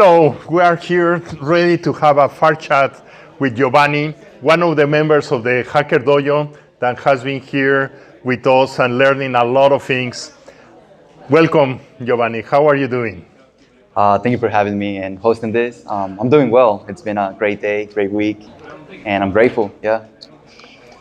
Hello, we are here ready to have a far chat with Jobany, one of the members of the Hacker Dojo that has been here with us and learning a lot of things. Welcome, Jobany. How are you doing? Thank you for having me and hosting this. I'm doing well. It's been a great day, great week, and I'm grateful. Yeah.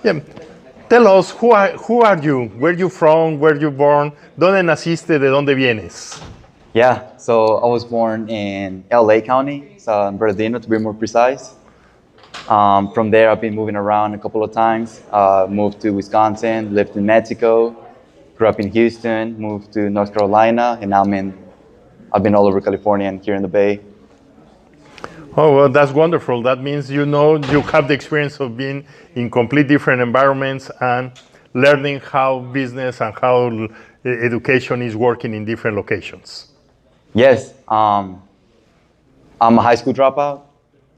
Yeah. Tell us, who are you? Where you from? Where you born? ¿Dónde naciste? ¿De dónde vienes? Yeah. So I was born in LA County, so in Bernardino to be more precise. From there, I've been moving around a couple of times. Moved to Wisconsin, lived in Mexico, grew up in Houston, moved to North Carolina, and now I've been all over California and here in the Bay. Oh, well, that's wonderful. That means you have the experience of being in complete different environments and learning how business and how education is working in different locations. Yes. I'm a high school dropout.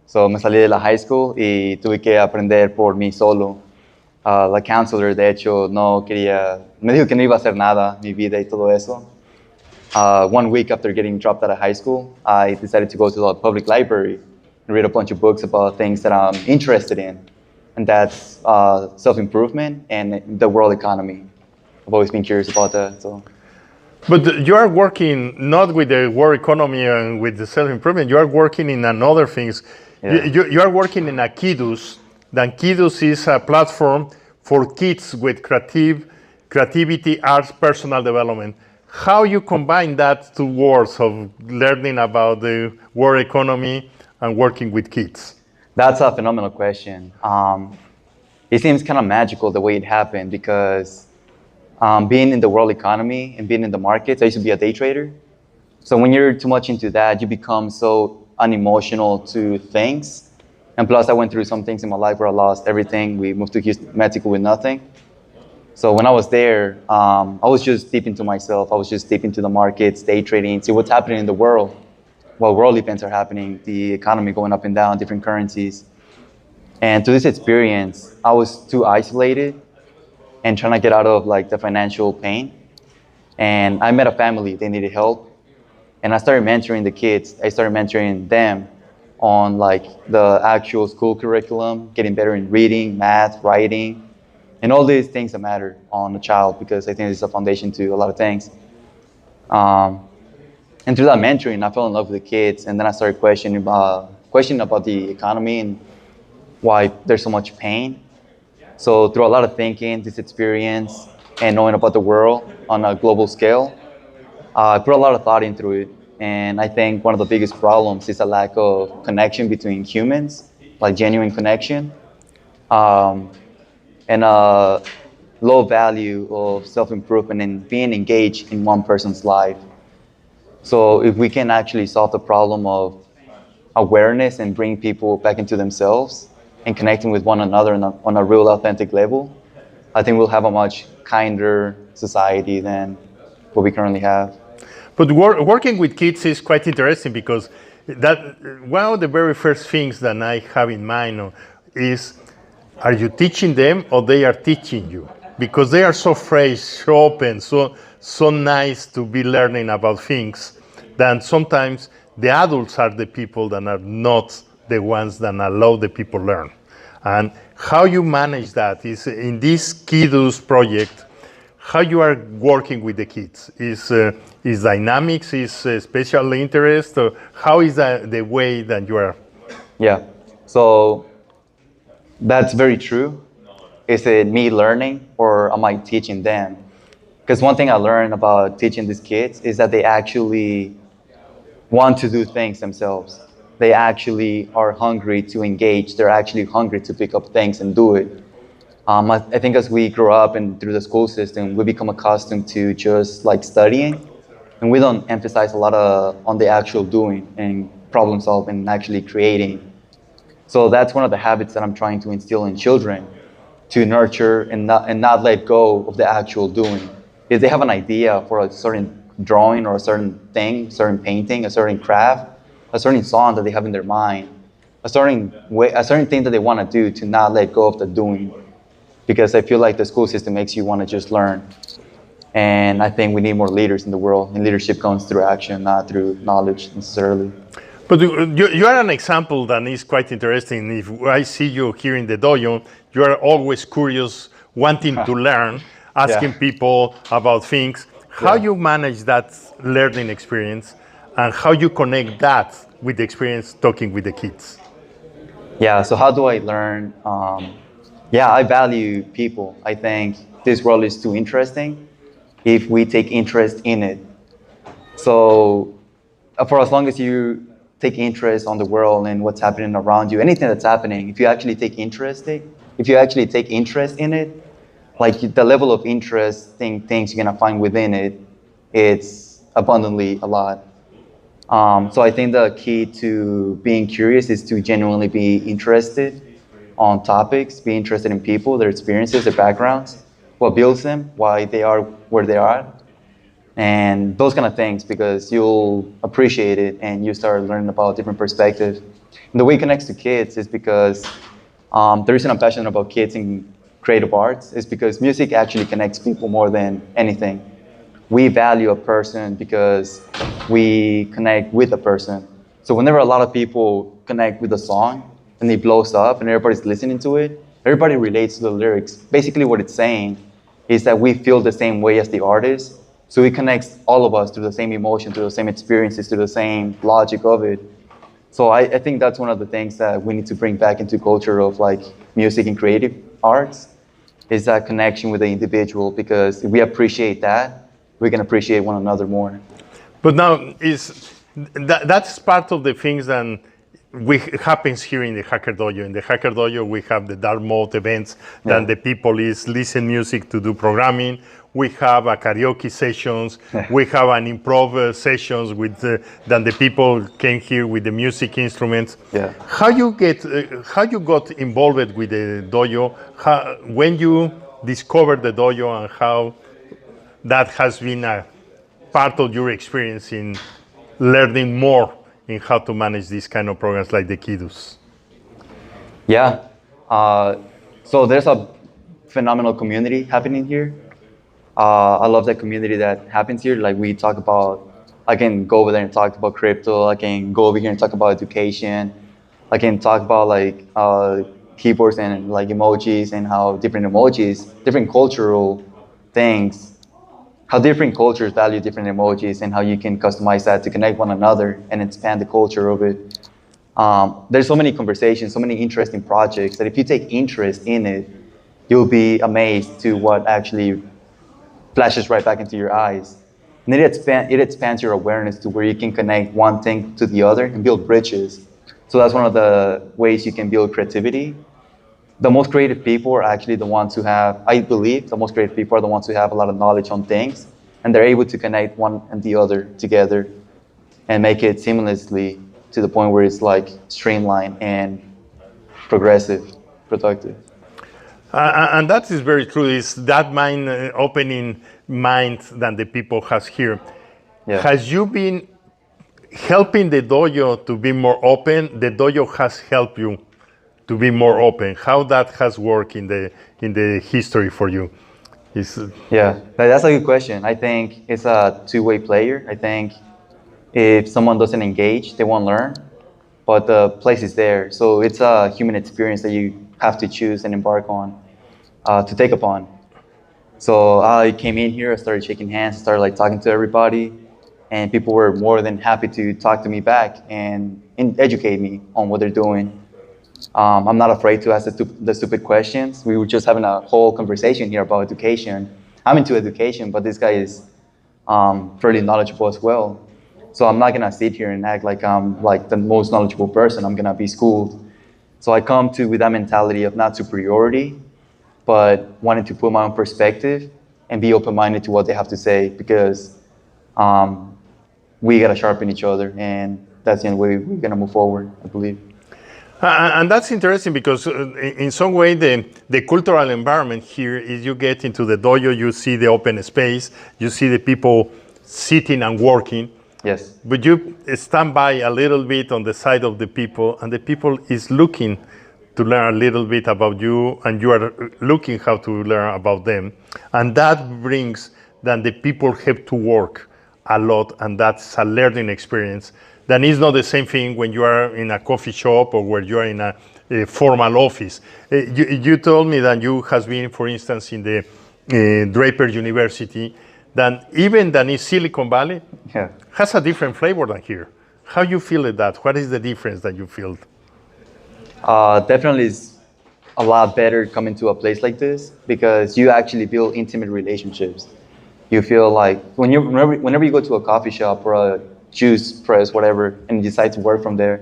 So me salí de la high school y tuve que aprender por mí solo. La counselor, de hecho, me dijo que no iba a hacer nada, mi vida y todo eso. 1 week after getting dropped out of high school, I decided to go to the public library and read a bunch of books about things that I'm interested in. And that's self-improvement and the world economy. I've always been curious about that. So. But you are working not with the world economy and with the self-improvement, you are working in another things. Yeah. You are working in Akidus. And Akidus is a platform for kids with creativity, arts, personal development. How you combine that two words of learning about the world economy and working with kids? That's a phenomenal question. It seems kind of magical the way it happened because being in the world economy and being in the markets, I used to be a day trader. So when you're too much into that, you become so unemotional to things. And plus, I went through some things in my life where I lost everything. We moved to Houston, Mexico with nothing. So when I was there, I was just deep into myself. I was just deep into the markets, day trading, see what's happening in the world. While world events are happening, the economy going up and down, different currencies. And through this experience, I was too isolated and trying to get out of like the financial pain. And I met a family, they needed help. And I started mentoring the kids. I started mentoring them on like the actual school curriculum, getting better in reading, math, writing, and all these things that matter on a child because I think it's a foundation to a lot of things. And through that mentoring, I fell in love with the kids, and then I started questioning about the economy and why there's so much pain. So through a lot of thinking, this experience, and knowing about the world on a global scale, I put a lot of thought into it. And I think one of the biggest problems is a lack of connection between humans, like genuine connection. And a low value of self-improvement and being engaged in one person's life. So if we can actually solve the problem of awareness and bring people back into themselves and connecting with one another on a real authentic level, I think we'll have a much kinder society than what we currently have. But working with kids is quite interesting because one of the very first things that I have in mind is, are you teaching them or they are teaching you? Because they are so fresh, so open, so nice to be learning about things that sometimes the adults are the people that are not the ones that allow the people learn. And how you manage that is in this Kiddos project, how you are working with the kids. Is dynamics, is special interest, or how is the way that you are? Yeah, so that's very true. Is it me learning or am I teaching them? Because one thing I learned about teaching these kids is that they actually want to do things themselves. They actually are hungry to engage. They're actually hungry to pick up things and do it. I think as we grow up and through the school system, we become accustomed to just like studying, and we don't emphasize a lot on the actual doing and problem solving and actually creating. So that's one of the habits that I'm trying to instill in children, to nurture and not let go of the actual doing. If they have an idea for a certain drawing or a certain thing, certain painting, a certain craft, a certain song that they have in their mind, a certain thing that they want to do, to not let go of the doing. Because I feel like the school system makes you want to just learn. And I think we need more leaders in the world, and leadership comes through action, not through knowledge necessarily. But you are an example that is quite interesting. If I see you here in the dojo, you are always curious, wanting to learn, asking Yeah. people about things. How Yeah. you manage that learning experience, and how you connect that with the experience talking with the kids? Yeah, so how do I learn? Yeah, I value people. I think this world is too interesting if we take interest in it. So, for as long as you take interest on the world and what's happening around you, anything that's happening, if you actually take interest in it, like the level of interesting things you're gonna find within it, it's abundantly a lot. So I think the key to being curious is to genuinely be interested on topics, be interested in people, their experiences, their backgrounds, what builds them, why they are where they are, and those kind of things, because you'll appreciate it and you start learning about different perspectives. And the way it connects to kids is because the reason I'm passionate about kids and creative arts is because music actually connects people more than anything. We value a person because we connect with a person. So whenever a lot of people connect with a song and it blows up and everybody's listening to it, everybody relates to the lyrics. Basically what it's saying is that we feel the same way as the artist. So it connects all of us to the same emotion, to the same experiences, to the same logic of it. So I think that's one of the things that we need to bring back into culture of like music and creative arts, is that connection with the individual, because if we appreciate that, we can appreciate one another more. But now that's part of the things that happens here in the Hacker Dojo. In the Hacker Dojo, we have the dark mode events that the people is listen music to do programming. We have a karaoke sessions. We have an improv sessions with that the people came here with the music instruments. Yeah. How you got involved with the dojo? When you discovered the dojo, and how that has been a part of your experience in learning more in how to manage these kind of programs like the kiddos? Yeah. So there's a phenomenal community happening here. I love that community that happens here. Like we talk about, I can go over there and talk about crypto. I can go over here and talk about education. I can talk about like keyboards and like emojis, and how different emojis, different cultural things, how different cultures value different emojis, and how you can customize that to connect one another and expand the culture of it. There's so many conversations, so many interesting projects that if you take interest in it, you'll be amazed to what actually flashes right back into your eyes. And it expands your awareness to where you can connect one thing to the other and build bridges. So that's one of the ways you can build creativity. The most creative people are actually the ones who have, I believe, the most creative people are the ones who have a lot of knowledge on things, and they're able to connect one and the other together and make it seamlessly to the point where it's like streamlined and progressive, productive. And that is very true. Is that mind opening mind that the people has here? Yeah. Has you been helping the dojo to be more open? The dojo has helped you to be more open. How that has worked in the history for you? Yeah, that's a good question. I think it's a two-way player. I think if someone doesn't engage, they won't learn, but the place is there. So it's a human experience that you have to choose and embark on, to take upon. So I came in here, I started shaking hands, started like talking to everybody, and people were more than happy to talk to me back and educate me on what they're doing. I'm not afraid to ask the stupid questions. We were just having a whole conversation here about education. I'm into education, but this guy is fairly knowledgeable as well. So I'm not gonna sit here and act like I'm like the most knowledgeable person. I'm gonna be schooled. So I come to with that mentality of not superiority, but wanting to put my own perspective and be open-minded to what they have to say, because we gotta sharpen each other, and that's the only way we're gonna move forward, I believe. And that's interesting because in some way the cultural environment here is you get into the dojo, you see the open space, you see the people sitting and working. Yes. But you stand by a little bit on the side of the people, and the people is looking to learn a little bit about you, and you are looking how to learn about them. And that brings that the people have to work a lot, and that's a learning experience That is not the same thing when you are in a coffee shop or where you are in a formal office. You told me that you has been, for instance, in the Draper University, that even than in Silicon Valley Yeah. has a different flavor than here. How you feel it that? What is the difference that you feel? Definitely is a lot better coming to a place like this because you actually build intimate relationships. You feel like whenever you go to a coffee shop or a juice press, whatever, and you decide to work from there,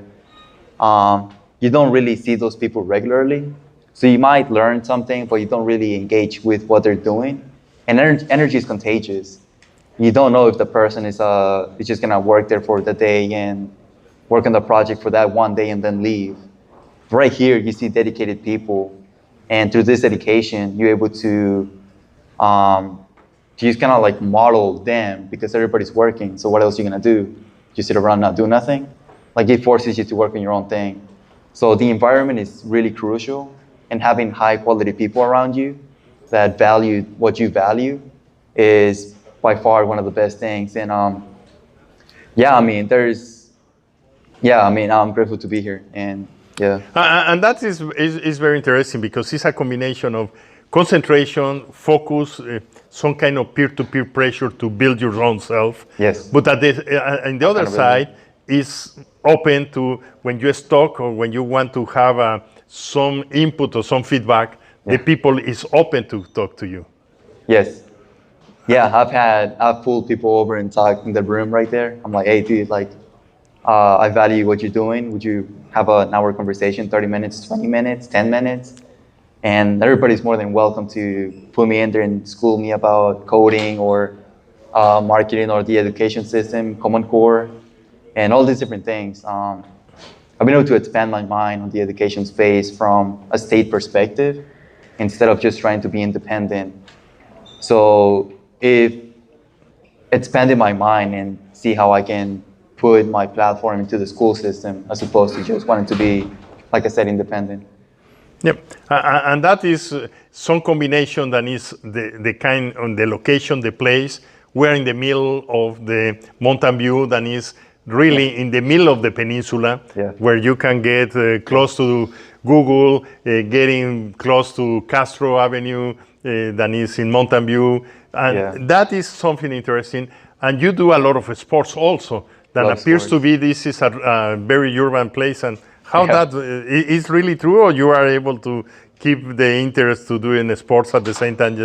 you don't really see those people regularly. So you might learn something, but you don't really engage with what they're doing. And energy is contagious. You don't know if the person is just gonna work there for the day and work on the project for that one day and then leave. Right here, you see dedicated people, and through this dedication, you're able to just kind of like model them because everybody's working. So what else are you gonna do? You sit around not do nothing? Like it forces you to work on your own thing. So the environment is really crucial, and having high quality people around you that value what you value is by far one of the best things. And I'm grateful to be here. And yeah. And that is very interesting because it's a combination of concentration, focus, some kind of peer-to-peer pressure to build your own self. Yes. But on the other side, is open to when you're stuck or when you want to have some input or some feedback, the people is open to talk to you. Yes. Yeah, I've pulled people over and talked in the room right there. I'm like, hey, dude, like, I value what you're doing. Would you have an hour conversation, 30 minutes, 20 minutes, 10 minutes? And everybody's more than welcome to put me in there and school me about coding or marketing or the education system, Common Core, and all these different things. I've been able to expand my mind on the education space from a state perspective instead of just trying to be independent. So if expanded my mind and see how I can put my platform into the school system as opposed to just wanting to be, like I said, independent. Yep, and that is some combination that is the kind on the location, the place. We're in the middle of the Mountain View that is really in the middle of the peninsula, where you can get close to Google, getting close to Castro Avenue, that is in Mountain View, and that is something interesting. And you do a lot of sports also. That appears to be this is a very urban place. And how that is really true, or you are able to keep the interest to doing sports at the same time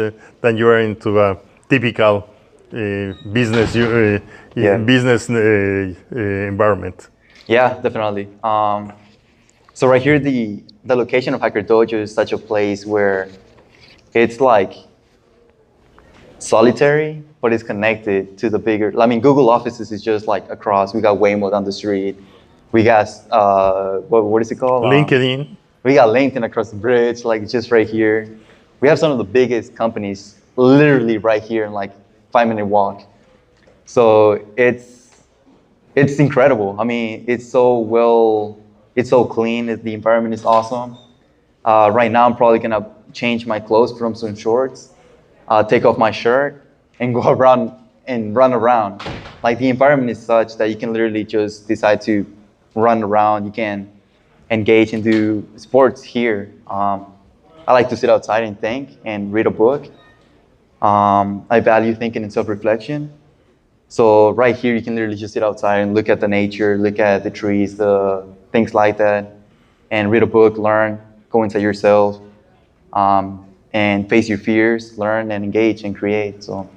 that you are into a typical business environment? Yeah, definitely. So right here, the location of Hacker Dojo is such a place where it's like solitary, but it's connected to the bigger. I mean, Google offices is just like across. We got Waymo down the street. We got what is it called? LinkedIn. We got LinkedIn across the bridge, like just right here. We have some of the biggest companies literally right here in like 5-minute walk. So it's incredible. I mean, it's so clean. The environment is awesome. Right now, I'm probably gonna change my clothes from some shorts, take off my shirt, and go around and run around. Like the environment is such that you can literally just decide to run around. You can engage and do sports here. I like to sit outside and think and read a book. I value thinking and self-reflection. So right here, you can literally just sit outside and look at the nature, look at the trees, the things like that, and read a book, learn, go inside yourself, and face your fears, learn and engage and create. So.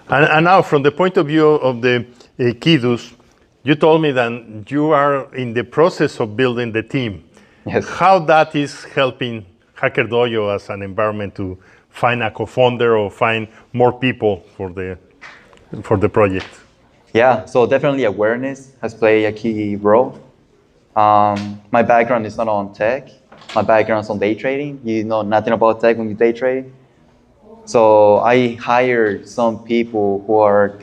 And now, from the point of view of the kiddos, you told me that you are in the process of building the team. Yes. How that is helping Hacker Dojo as an environment to find a co-founder or find more people for the project? Yeah, so definitely awareness has played a key role. My background is not on tech. My background is on day trading. You know nothing about tech when you day trade. So I hired some people who are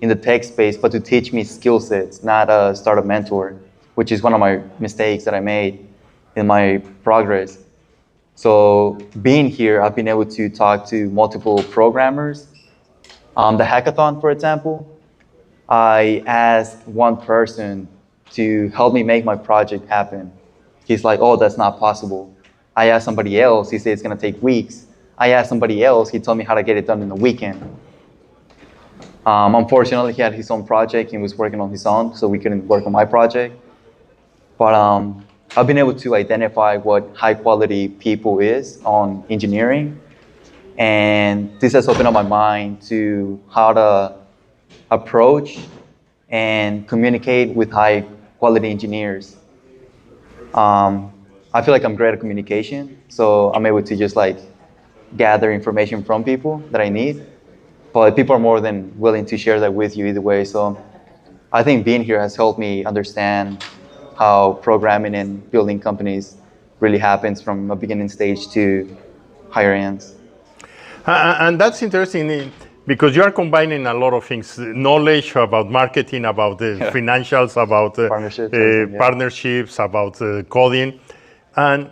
in the tech space, but to teach me skill sets, not a startup mentor, which is one of my mistakes that I made in my progress. So being here, I've been able to talk to multiple programmers. The hackathon, for example, I asked one person to help me make my project happen. He's like, oh, that's not possible. I asked somebody else, he said it's gonna take weeks. I asked somebody else, he told me how to get it done in a weekend. Unfortunately, he had his own project, he was working on his own, so we couldn't work on my project. But I've been able to identify what high quality people is on engineering. And this has opened up my mind to how to approach and communicate with high quality engineers. I feel like I'm great at communication, so I'm able to just like gather information from people that I need. But people are more than willing to share that with you either way. So I think being here has helped me understand how programming and building companies really happens from a beginning stage to higher ends. And that's interesting because you are combining a lot of things, knowledge about marketing, about financials, about partnerships, about coding. And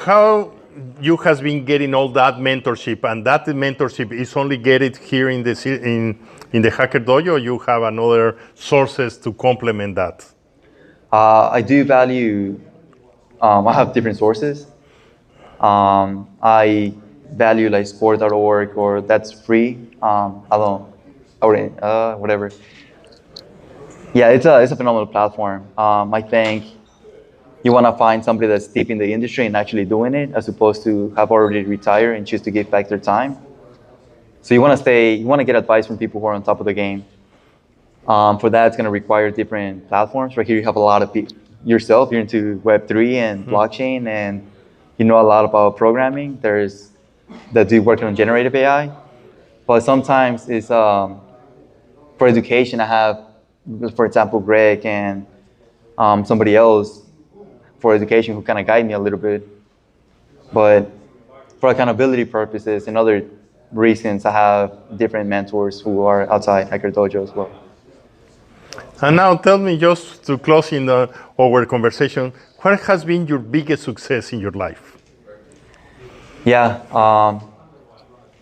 how you has been getting all that mentorship, and that mentorship is only get it here in the Hacker Dojo, or you have another sources to complement that? I do value, I have different sources. I value like sport.org, or that's free. Whatever. Yeah, it's a phenomenal platform. I think you want to find somebody that's deep in the industry and actually doing it, as opposed to have already retired and choose to give back their time. So you want to get advice from people who are on top of the game. For that, it's going to require different platforms. Right here, you have a lot of people. Yourself, you're into Web3 and blockchain, and you know a lot about programming. There's the dude working on generative AI. But sometimes it's for education. I have, for example, Greg and somebody else for education who kind of guide me a little bit. But for accountability purposes and other reasons, I have different mentors who are outside Hacker Dojo as well. And now tell me, just to close in our conversation, what has been your biggest success in your life? Yeah,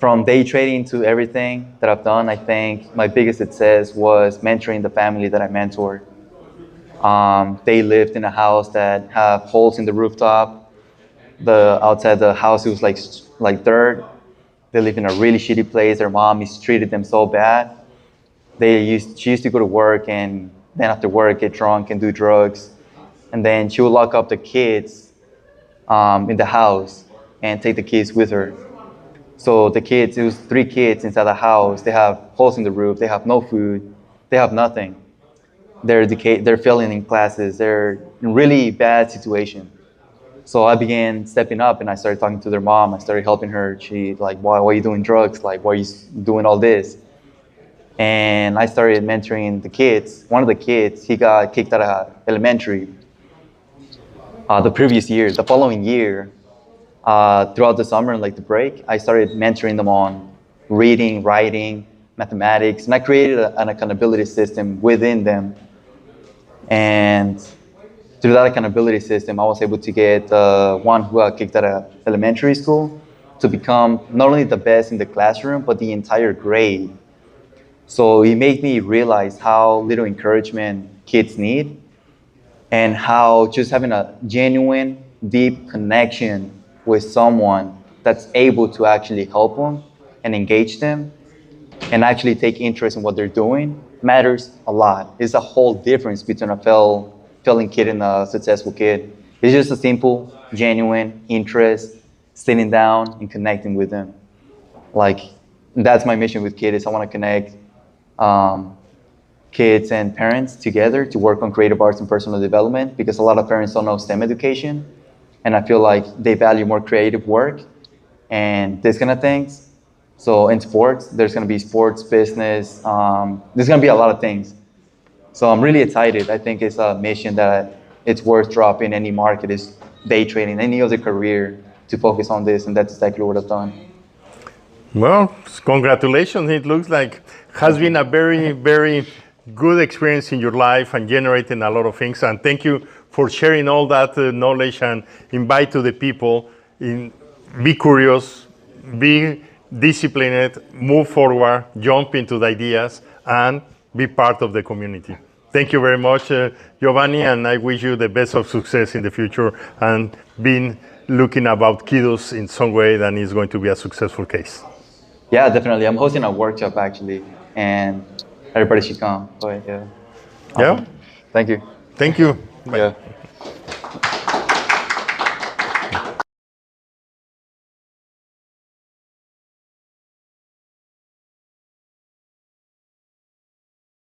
from day trading to everything that I've done, I think my biggest success was mentoring the family that I mentored. They lived in a house that have holes in the rooftop. The outside the house, it was like dirt. They live in a really shitty place. Their mom mistreated them so bad. She used to go to work, and then after work get drunk and do drugs, and then she would lock up the kids in the house and take the kids with her. So the kids, it was 3 kids inside the house. They have holes in the roof. They have no food. They have nothing. They're failing in classes. They're in really bad situation. So I began stepping up, and I started talking to their mom. I started helping her. She like, why are you doing drugs? Like, why are you doing all this? And I started mentoring the kids. One of the kids, he got kicked out of elementary the previous year. The following year, throughout the summer and like the break, I started mentoring them on reading, writing, mathematics, and I created an accountability system within them. And through that accountability system, I was able to get one who got kicked out of elementary school to become not only the best in the classroom, but the entire grade. So it made me realize how little encouragement kids need, and how just having a genuine, deep connection with someone that's able to actually help them and engage them and actually take interest in what they're doing matters a lot. It's a whole difference between a failing kid and a successful kid. It's just a simple, genuine interest, sitting down and connecting with them. Like, that's my mission with kids. I want to connect kids and parents together to work on creative arts and personal development, because a lot of parents don't know STEM education, and I feel like they value more creative work and this kind of things. So in sports, there's going to be sports business. There's going to be a lot of things. So I'm really excited. I think it's a mission that it's worth dropping any market, is day trading, any other career, to focus on this, and that's exactly what I've done. Well, congratulations. It looks like has been a very, very good experience in your life and generating a lot of things. And thank you for sharing all that knowledge, and invite to the people be curious, be disciplined, move forward, jump into the ideas, and be part of the community. Thank you very much, Giovanni, and I wish you the best of success in the future and being looking about kiddos in some way that is going to be a successful case. Yeah, definitely. I'm hosting a workshop actually, and everybody should come. But yeah. Yeah? Awesome. Thank you. Thank you. Bye. Yeah.